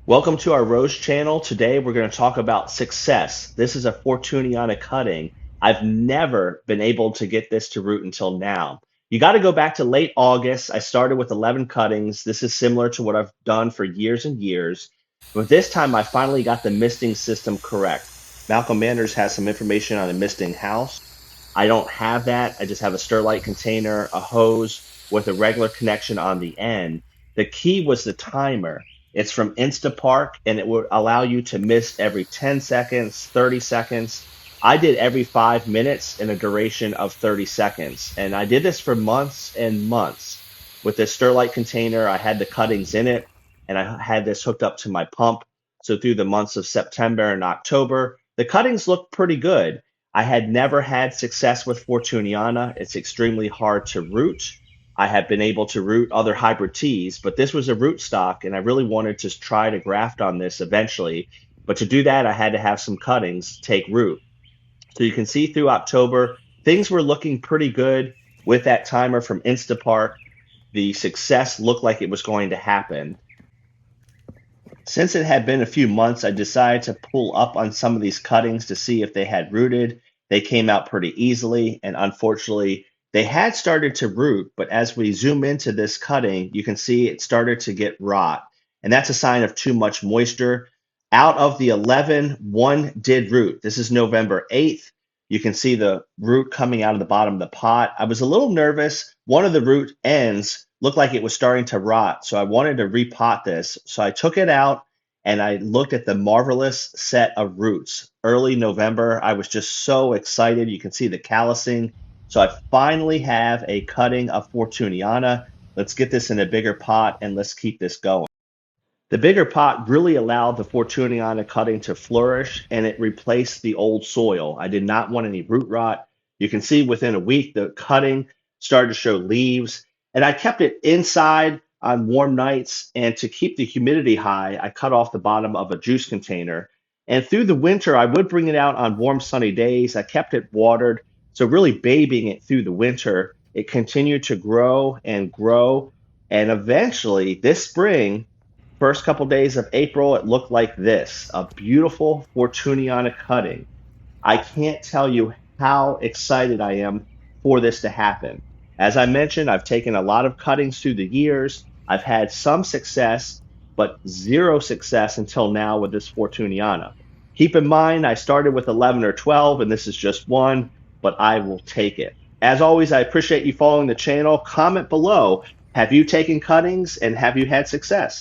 Welcome to our Roche channel. Today we're going to talk about success. This is a Fortuniana cutting. I've never been able to get this to root until now. You got to go back to late August. I started with 11 cuttings. This is similar to what I've done for years and years. But this time I finally got the misting system correct. Malcolm Manners has some information on a misting house. I don't have that. I just have a Sterlite container, a hose with a regular connection on the end. The key was the timer. It's from Instapark and it will allow you to mist every 10 seconds, 30 seconds. I did every 5 minutes in a duration of 30 seconds. And I did this for months and months. With this Sterlite container, I had the cuttings in it and I had this hooked up to my pump. So through the months of September and October, the cuttings looked pretty good. I had never had success with Fortuniana. It's extremely hard to root. I have been able to root other hybrid teas, but this was a root stock, and I really wanted to try to graft on this eventually. But to do that, I had to have some cuttings take root. So you can see through October, things were looking pretty good with that timer from Instapark. The success looked like it was going to happen. Since it had been a few months, I decided to pull up on some of these cuttings to see if they had rooted. They came out pretty easily, and unfortunately, they had started to root, but as we zoom into this cutting, you can see it started to get rot, and that's a sign of too much moisture. Out of the 11, one did root. This is November 8th. You can see the root coming out of the bottom of the pot. I was a little nervous. One of the root ends looked like it was starting to rot, so I wanted to repot this. So I took it out and I looked at the marvelous set of roots. Early November, I was just so excited. You can see the callousing. So I finally have a cutting of Fortuniana. Let's get this in a bigger pot and let's keep this going. The bigger pot really allowed the Fortuniana cutting to flourish and it replaced the old soil. I did not want any root rot. You can see within a week the cutting started to show leaves, and I kept it inside on warm nights. And to keep the humidity high, I cut off the bottom of a juice container. And through the winter, I would bring it out on warm, sunny days. I kept it watered. So, really babying it through the winter, it continued to grow and grow. And eventually, this spring, first couple days of April, it looked like this, a beautiful Fortuniana cutting. I can't tell you how excited I am for this to happen. As I mentioned, I've taken a lot of cuttings through the years. I've had some success, but zero success until now with this Fortuniana. Keep in mind, I started with 11 or 12, and this is just one, but I will take it. As always, I appreciate you following the channel. Comment below, have you taken cuttings and have you had success?